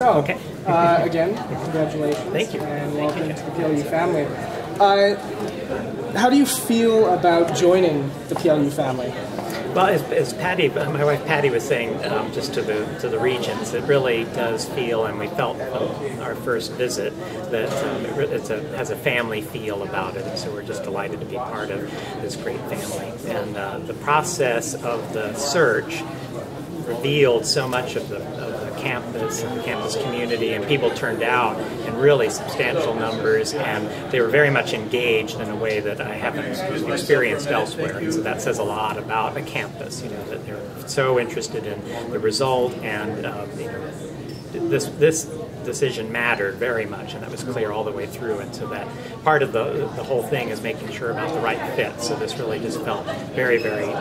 So, Okay. again, congratulations. Thank you. And welcome to the PLU family. How do you feel about joining the PLU family? Well, as Patty, my wife Patty was saying, just to the Regents, it really does feel, and we felt on our first visit, that it has a family feel about it. And so we're just delighted to be part of this great family. And the process of the search revealed so much of the campus and the campus community, and people turned out in really substantial numbers, and they were very much engaged in a way that I haven't experienced elsewhere. And so that says a lot about a campus, you know, that they're so interested in the result, and you know, this decision mattered very much, and that was clear all the way through. And so that part of the whole thing is making sure about the right fit. So this really just felt very, very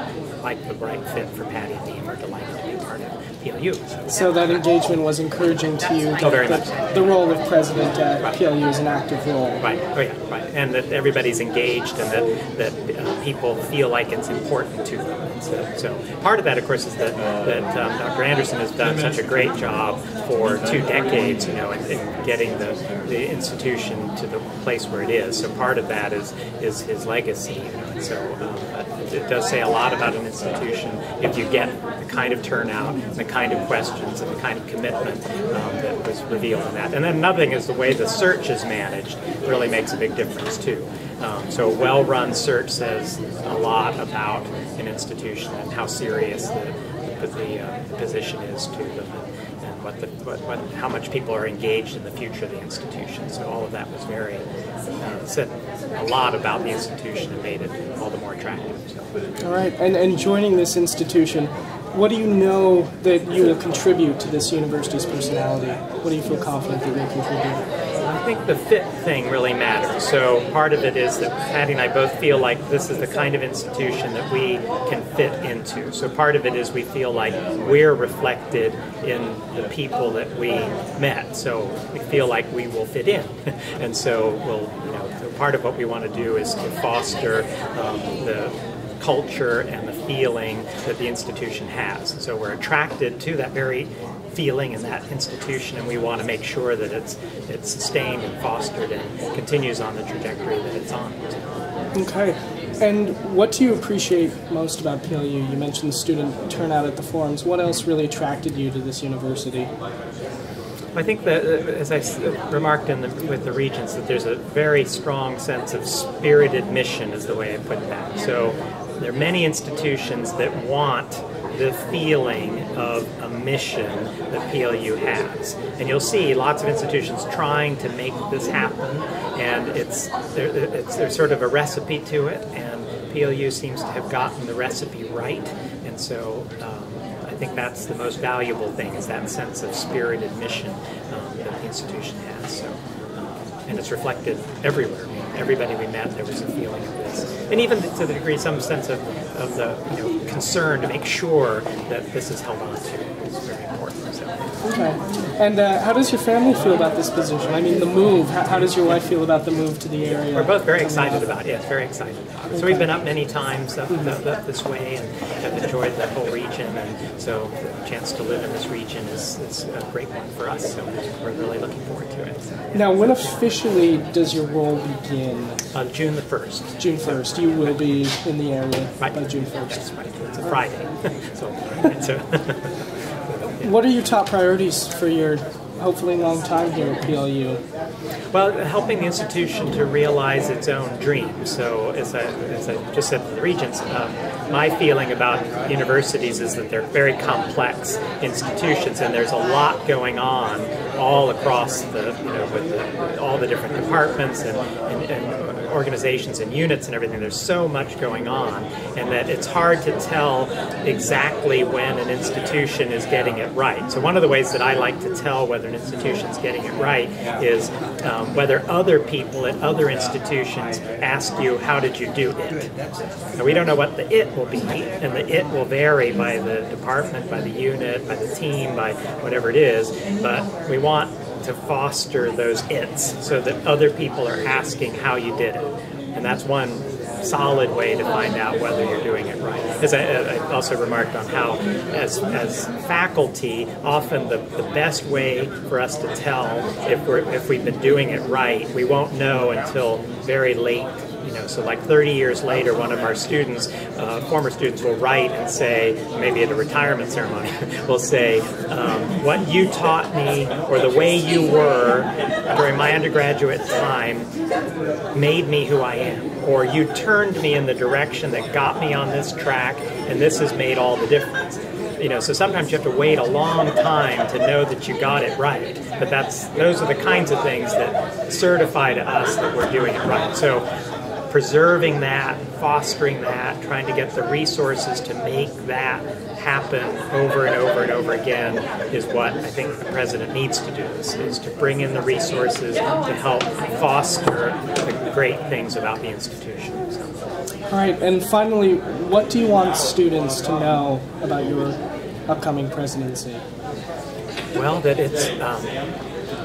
like the right fit for Patty and me, and we're delighted to be part of PLU. So that engagement was encouraging to you. Oh, very much. The role of president at PLU is an active role. Right. Oh, yeah. Right. And that everybody's engaged, and that people feel like it's important to them. And so part of that, of course, is that Dr. Anderson has done such a great job for 2 decades, you know, in getting the institution to the place where it is. So part of that is his legacy, you know. And so it does say a lot about an institution if you get the kind of turnout, and the kind of questions, and the kind of commitment that was revealed in that. And then another thing is the way the search is managed really makes a big difference too. So a well-run search says a lot about an institution and how serious the position is to them, and how much people are engaged in the future of the institution. So all of that was very said a lot about the institution and made it all the more attractive. So. All right, and joining this institution, what do you know that you will contribute to this university's personality? What do you feel confident that you'll contribute? I think the fit thing really matters. So part of it is that Patty and I both feel like this is the kind of institution that we can fit into. So part of it is we feel like we're reflected in the people that we met. So we feel like we will fit in. And so part of what we want to do is to foster the culture and the feeling that the institution has. And so we're attracted to that very feeling in that institution, and we want to make sure that it's sustained and fostered and continues on the trajectory that it's on. Okay. And what do you appreciate most about PLU? You mentioned student turnout at the forums. What else really attracted you to this university? I think that, as I remarked with the Regents, that there's a very strong sense of spirited mission, is the way I put that. So there are many institutions that want the feeling of a mission that PLU has. And you'll see lots of institutions trying to make this happen, and there's sort of a recipe to it, and PLU seems to have gotten the recipe right. And so I think that's the most valuable thing, is that sense of spirited mission that the institution has. So, and it's reflected everywhere. I mean, everybody we met, there was a feeling of this, and even to the degree, some sense of the concern to make sure that this is held on to is very important. So. Okay. And how does your family feel about this position? I mean, the move. How does your wife feel about the move to the area? We're both very excited about it. Yes, very excited about it. So we've been up many times up this way, and have enjoyed the whole region. And so the chance to live in this region is a great one for us. So we're really looking forward to it. So. Now, when officially does your role begin? June the 1st. June 1st. You will be in the area by June 1st. That's right. It's a Friday. so What are your top priorities for your hopefully long time here at PLU? Well, helping the institution to realize its own dreams. So as I just said to the Regents, my feeling about universities is that they're very complex institutions, and there's a lot going on all across with all the different departments and organizations and units and everything. There's so much going on, and that it's hard to tell exactly when an institution is getting it right. So one of the ways that I like to tell whether an institution is getting it right is whether other people at other institutions ask you, how did you do it? Now, we don't know what the it will be, and the it will vary by the department, by the unit, by the team, by whatever it is, but we want to foster those its so that other people are asking how you did it. And that's one solid way to find out whether you're doing it right. As I also remarked on how, as faculty, often the best way for us to tell if we've been doing it right, we won't know until very late. So like 30 years later, one of our students, former students, will write and say, maybe at a retirement ceremony, will say, what you taught me or the way you were during my undergraduate time made me who I am. Or you turned me in the direction that got me on this track, and this has made all the difference. So sometimes you have to wait a long time to know that you got it right. But those are the kinds of things that certify to us that we're doing it right. So preserving that, fostering that, trying to get the resources to make that happen over and over and over again is what I think the president needs to do, is to bring in the resources to help foster the great things about the institution. So. All right, and finally, what do you want students to know about your upcoming presidency? Well, that it's,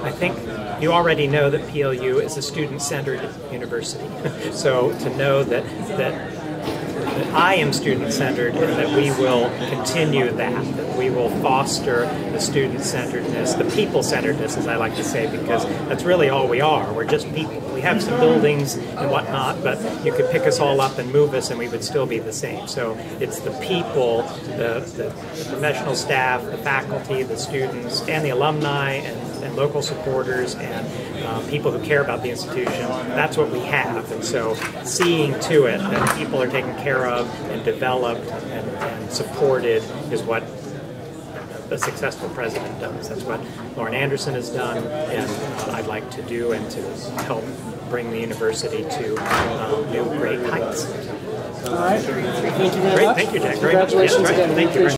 I think you already know that PLU is a student-centered university. So to know that I am student-centered and that we will continue that we will foster the student-centeredness, the people-centeredness, as I like to say, because that's really all we are. We're just people. We have some buildings and whatnot, but you could pick us all up and move us and we would still be the same. So it's the people, the professional staff, the faculty, the students, and the alumni, and local supporters, and people who care about the institution. That's what we have. And so seeing to it that people are taken care of and developed and supported is what a successful president does. That's what Lauren Anderson has done, and I'd like to do, and to help bring the university to new great heights. All right. Thank you very much. Thank you, Jack. Congratulations again. Thank you.